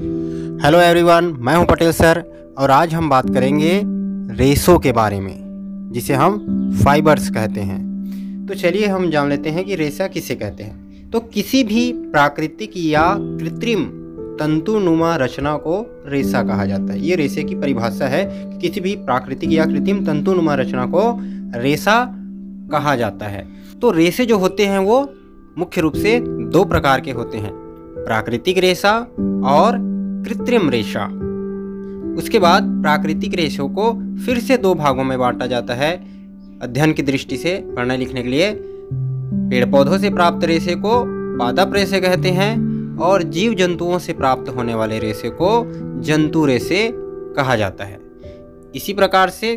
Hello everyone, मैं हूं Patel sir और आज हम बात करेंगे रेशों के बारे में, जिसे हम फाइबर्स कहते हैं। तो चलिए हम जान लेते हैं कि रेशा किसे कहते हैं। तो किसी भी प्राकृतिक या कृत्रिम तंतुनुमा रचना को रेशा कहा जाता है। ये रेशे की परिभाषा है कि किसी भी प्राकृतिक या कृत्रिम तंतुनुमा रचना को रेशा कहा जाता है। तो रेशे जो होते हैं वो मुख्य रूप से दो प्रकार के होते हैं, प्राकृतिक रेशा और कृत्रिम रेशा। उसके बाद प्राकृतिक रेशों को फिर से दो भागों में बांटा जाता है अध्ययन की दृष्टि से, पढ़ने लिखने के लिए। पेड़ पौधों से प्राप्त रेशे को पादप रेशे कहते हैं और जीव जंतुओं से प्राप्त होने वाले रेशे को जंतु रेशे कहा जाता है। इसी प्रकार से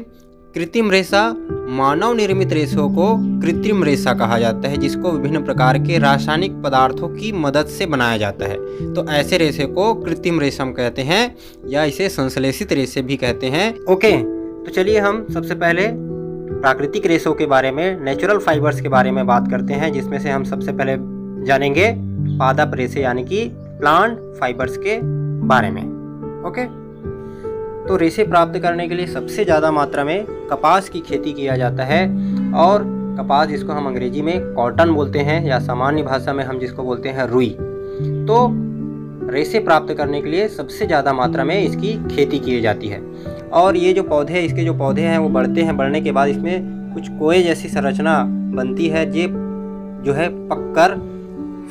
कृत्रिम रेशा मानव निर्मित रेशों को कृत्रिम रेशा कहा जाता है, जिसको विभिन्न प्रकार के रासायनिक पदार्थों की मदद से बनाया जाता है। तो ऐसे रेशे को कृत्रिम रेशम कहते हैं या इसे संश्लेषित रेशे भी कहते हैं। ओके, तो चलिए हम सबसे पहले प्राकृतिक रेशों के बारे में, नेचुरल फाइबर्स के बारे में बात करते हैं, जिसमें से हम सबसे पहले जानेंगे पादप रेशे यानी कि प्लांट फाइबर्स के बारे में। ओके, तो रेशे प्राप्त करने के लिए सबसे ज़्यादा मात्रा में कपास की खेती किया जाता है और कपास जिसको हम अंग्रेजी में कॉटन बोलते हैं या सामान्य भाषा में हम जिसको बोलते हैं रुई। तो रेशे प्राप्त करने के लिए सबसे ज़्यादा मात्रा में इसकी खेती की जाती है। और ये जो पौधे, इसके जो पौधे हैं वो बढ़ते हैं, बढ़ने के बाद इसमें कुछ कोए जैसी संरचना बनती है, ये जो है पककर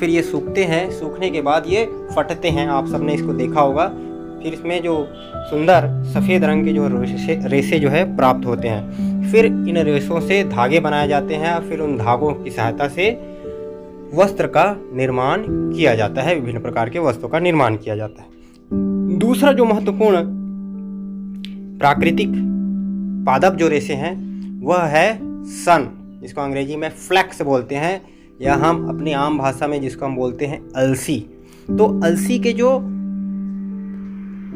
फिर ये सूखते हैं। सूखने के बाद ये फटते हैं, आप सबने इसको देखा होगा। फिर इसमें जो सुंदर सफ़ेद रंग के जो रेशे जो है प्राप्त होते हैं। फिर इन रेशों से धागे बनाए जाते हैं और फिर उन धागों की सहायता से वस्त्र का निर्माण किया जाता है, विभिन्न प्रकार के वस्त्रों का निर्माण किया जाता है। दूसरा जो महत्वपूर्ण प्राकृतिक पादप जो रेशे हैं वह है सन, जिसको अंग्रेजी में फ्लैक्स बोलते हैं, या हम अपनी आम भाषा में जिसको हम बोलते हैं अलसी। तो अलसी के जो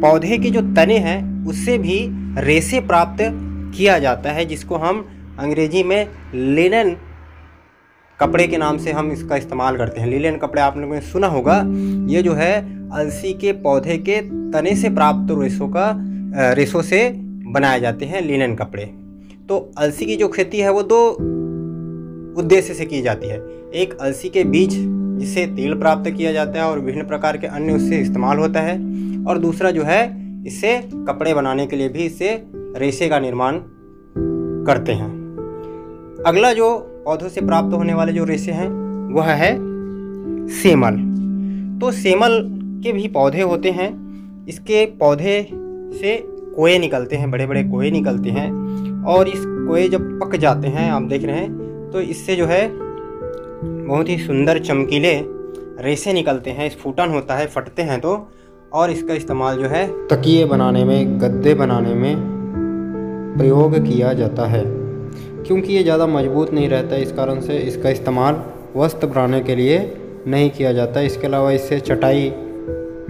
पौधे के जो तने हैं उससे भी रेशे प्राप्त किया जाता है, जिसको हम अंग्रेजी में लिनन कपड़े के नाम से हम इसका इस्तेमाल करते हैं। लिनन कपड़े आप लोगों ने सुना होगा। ये जो है अलसी के पौधे के तने से प्राप्त रेशों से बनाए जाते हैं लिनन कपड़े। तो अलसी की जो खेती है वो दो उद्देश्य से की जाती है। एक अलसी के बीज जिससे तेल प्राप्त किया जाता है और विभिन्न प्रकार के अन्य उससे इस्तेमाल होता है, और दूसरा जो है इससे कपड़े बनाने के लिए भी इससे रेशे का निर्माण करते हैं। अगला जो पौधों से प्राप्त होने वाले जो रेशे हैं वह है सेमल। तो सेमल के भी पौधे होते हैं। इसके पौधे से कोए निकलते हैं, बड़े बड़े कोए निकलते हैं, और इस कोए जब पक जाते हैं, आप देख रहे हैं, तो इससे जो है बहुत ही सुंदर चमकीले रेशे निकलते हैं। स्फुटन होता है, फटते हैं तो, और इसका इस्तेमाल जो है तकिए बनाने में, गद्दे बनाने में प्रयोग किया जाता है। क्योंकि ये ज़्यादा मजबूत नहीं रहता, इस कारण से इसका इस्तेमाल वस्त्र बनाने के लिए नहीं किया जाता। इसके अलावा इससे चटाई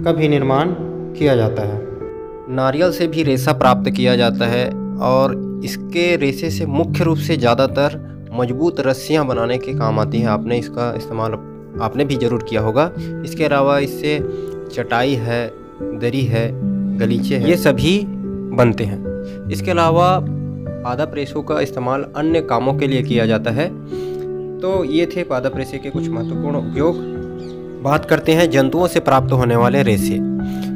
का भी निर्माण किया जाता है। नारियल से भी रेशा प्राप्त किया जाता है और इसके रेशे से मुख्य रूप से ज़्यादातर मजबूत रस्सियाँ बनाने के काम आती हैं। आपने इसका इस्तेमाल आपने भी ज़रूर किया होगा। इसके अलावा इससे चटाई है, दरी है, गलीचे हैं, ये सभी बनते हैं। इसके अलावा पादप रेशों का इस्तेमाल अन्य कामों के लिए किया जाता है। तो ये थे पादप रेशे के कुछ महत्वपूर्ण उपयोग। बात करते हैं जंतुओं से प्राप्त होने वाले रेशे।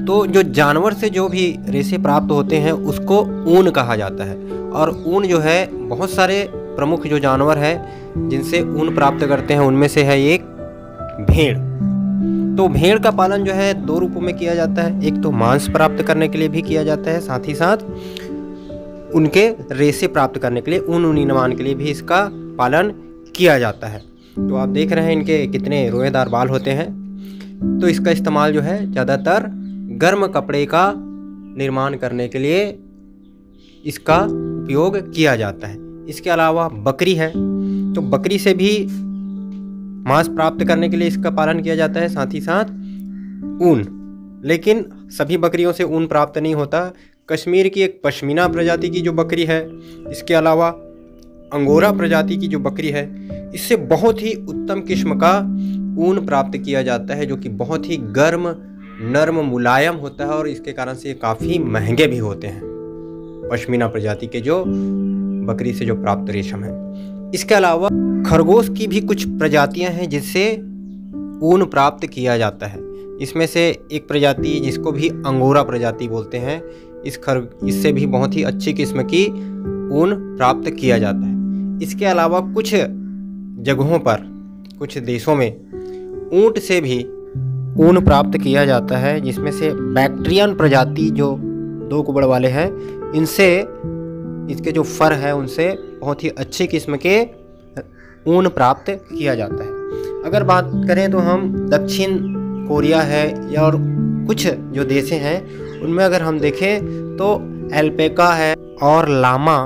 तो जो जानवर से जो भी रेशे प्राप्त होते हैं उसको ऊन कहा जाता है। और ऊन जो है, बहुत सारे प्रमुख जो जानवर हैं जिनसे ऊन प्राप्त करते हैं उनमें से है एक भेड़। तो भेड़ का पालन जो है दो रूपों में किया जाता है। एक तो मांस प्राप्त करने के लिए भी किया जाता है, साथ ही साथ उनके रेशे प्राप्त करने के लिए, ऊन निर्माण के लिए भी इसका पालन किया जाता है। तो आप देख रहे हैं इनके कितने रोएदार बाल होते हैं। तो इसका इस्तेमाल जो है ज़्यादातर गर्म कपड़े का निर्माण करने के लिए इसका उपयोग किया जाता है। इसके अलावा बकरी है, तो बकरी से भी मांस प्राप्त करने के लिए इसका पालन किया जाता है, साथ ही साथ ऊन। लेकिन सभी बकरियों से ऊन प्राप्त नहीं होता। कश्मीर की एक पश्मीना प्रजाति की जो बकरी है, इसके अलावा अंगोरा प्रजाति की जो बकरी है, इससे बहुत ही उत्तम किस्म का ऊन प्राप्त किया जाता है, जो कि बहुत ही गर्म नर्म मुलायम होता है और इसके कारण से ये काफ़ी महंगे भी होते हैं, पश्मीना प्रजाति के जो बकरी से जो प्राप्त रेशम है। इसके अलावा खरगोश की भी कुछ प्रजातियां हैं जिससे ऊन प्राप्त किया जाता है। इसमें से एक प्रजाति जिसको भी अंगोरा प्रजाति बोलते हैं, इससे भी बहुत ही अच्छी किस्म की ऊन प्राप्त किया जाता है। इसके अलावा कुछ जगहों पर, कुछ देशों में ऊंट से भी ऊन प्राप्त किया जाता है, जिसमें से बैक्ट्रियन प्रजाति जो 2 कुबड़ वाले हैं, इनसे इसके जो फर है उनसे बहुत ही अच्छी किस्म के ऊन प्राप्त किया जाता है। अगर बात करें तो हम दक्षिण कोरिया है या और कुछ जो देश हैं उनमें अगर हम देखें तो एल्पेका है और लामा,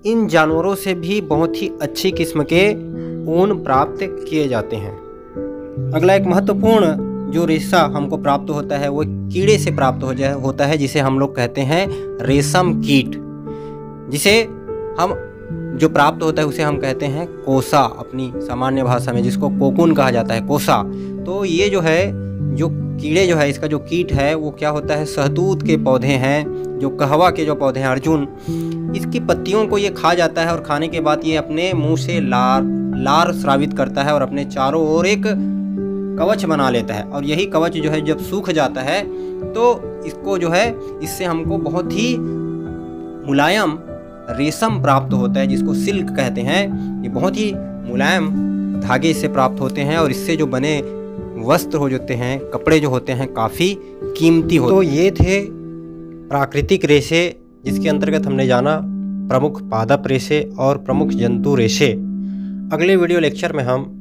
इन जानवरों से भी बहुत ही अच्छी किस्म के ऊन प्राप्त किए जाते हैं। अगला एक महत्वपूर्ण जो रेशा हमको प्राप्त होता है वो कीड़े से प्राप्त होता है, जिसे हम लोग कहते हैं रेशम कीट, जिसे हम जो प्राप्त होता है उसे हम कहते हैं कोसा अपनी सामान्य भाषा में, जिसको कोकून कहा जाता है, कोसा। तो ये जो है, जो कीड़े जो है, इसका जो कीट है वो क्या होता है, शहतूत के पौधे हैं, जो कहवा के जो पौधे हैं, अर्जुन, इसकी पत्तियों को ये खा जाता है और खाने के बाद ये अपने मुंह से लार स्रावित करता है और अपने चारों ओर एक कवच बना लेता है। और यही कवच जो है जब सूख जाता है तो इसको जो है, इससे हमको बहुत ही मुलायम रेशम प्राप्त होता है, जिसको सिल्क कहते हैं। ये बहुत ही मुलायम धागे इससे प्राप्त होते हैं और इससे जो बने वस्त्र हो जाते हैं, कपड़े जो होते हैं, काफ़ी कीमती होते हैं। तो ये थे प्राकृतिक रेशे, जिसके अंतर्गत हमने जाना प्रमुख पादप रेशे और प्रमुख जंतु रेशे। अगले वीडियो लेक्चर में हम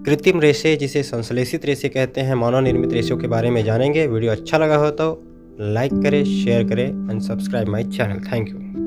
कृत्रिम रेशे, जिसे संश्लेषित रेशे कहते हैं, मानव निर्मित रेशों के बारे में जानेंगे। वीडियो अच्छा लगा हो तो लाइक करें, शेयर करें and subscribe my channel. Thank you.